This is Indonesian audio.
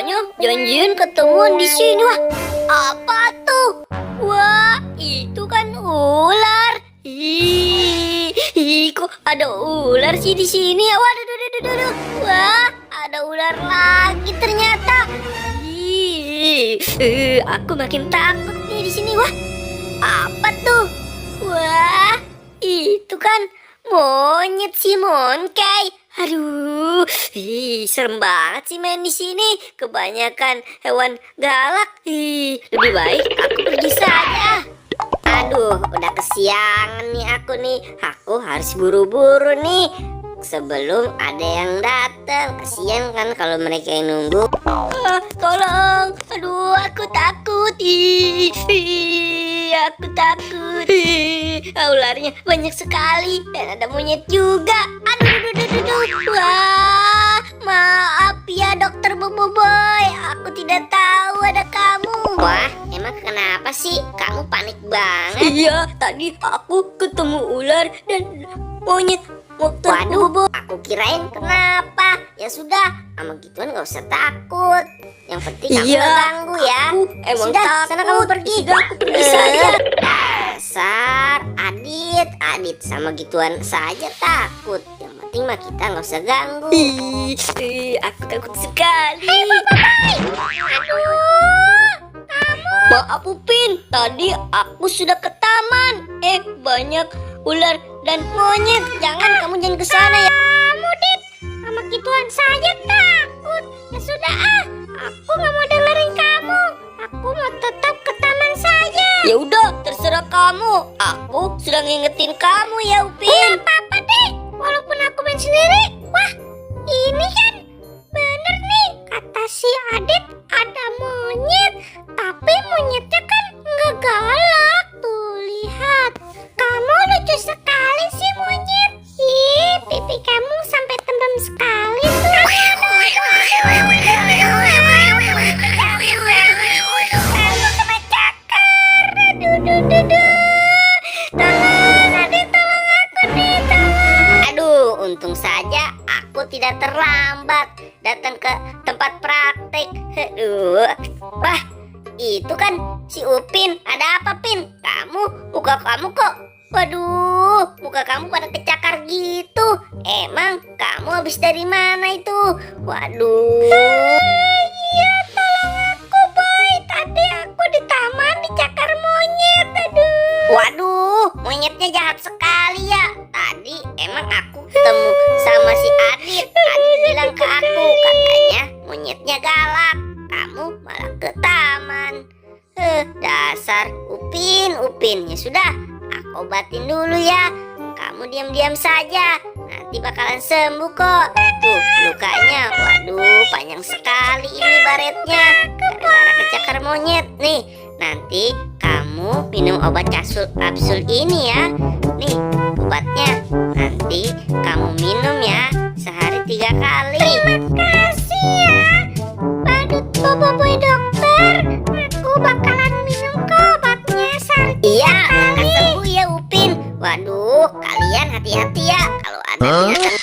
Katanya janjian ketemuan di sini. Wah, apa tuh? Wah, itu kan ular. Kok ada ular sih di sini? Waduh, duh, duh, duh, duh, duh. Wah, ada ular lagi ternyata. Aku makin takut nih di sini. Wah, apa tuh? Wah, itu kan monyet si Monkey. Aduh, serem banget sih main di sini. Kebanyakan hewan galak. Lebih baik aku pergi saja. Aduh, udah kesiangan nih aku nih. Aku harus buru-buru nih sebelum ada yang datang. Kasian kan kalau mereka yang nunggu. Tolong, aduh aku takut. Aku takut. Ularnya banyak sekali dan ada monyet juga. Aduh. Wah, maaf ya dokter Boboiboy. Aku tidak tahu ada kamu. Wah, emang kenapa sih? Kamu panik banget. Iya, tadi aku ketemu ular dan monyet. Waduh, aku kirain kenapa. Ya sudah, sama gituan gak usah takut. Yang penting kamu gak ganggu ya. Emang sudah, takut. Sana kamu pergi. Sudah, aku pergi saja. Dasar Adit sama gituan saja takut. Yang penting mah kita gak usah ganggu. Aku takut sekali. Hei, aduh, kamu. Maaf Upin, tadi aku sudah ke taman. Banyak ular dan monyet. Jangan ke sana ya. Kamu Dit, sama gituan saja takut. Ya sudah aku nggak mau dengerin kamu. Aku mau tetap ke taman saja. Ya udah, terserah kamu. Aku sudah ngingetin kamu ya Upin. Nggak apa-apa deh, walaupun aku main sendiri. Wah, ini kan bener nih kata si Adit ada monyet. Tapi monyetnya kan nggak galak. Tuh lihat, kamu lucu sekali sih monyet. Pipi kamu sampai tembem sekali tuh. Kamu kena cakar. Tolong Adit, tolong aku nih, tolong. Aduh, untung saja aku tidak terlambat datang ke tempat praktik. Wah, itu kan si Upin. Ada apa Pin? Muka kamu kok, waduh, muka kamu pada kecakar gitu. Emang kamu habis dari mana itu? Waduh. Iya, tolong aku Boy. Tadi aku di taman dicakar monyet. Aduh. Waduh, monyetnya jahat sekali ya. Tadi emang aku ketemu sama si Adit. Adit bilang ke aku, katanya monyetnya galak. Kamu malah ke taman. Dasar Upin. Ya sudah, aku obatin dulu ya. Kamu diam-diam saja. Nanti bakalan sembuh kok. Tuh lukanya. Waduh, panjang sekali ini baretnya. Gara-gara kecakar monyet. Nih, nanti kamu minum obat kapsul ini ya. Nih, obatnya. Nanti kamu minum ya. Sehari 3 kali. Terima kasih ya Badut Boboiboy dokter. Aku bakalan minum kok obatnya sehari 3 kali. Iya, sembuh ya Upin. Waduh, kalian hati-hati ya. Kalau ada binatang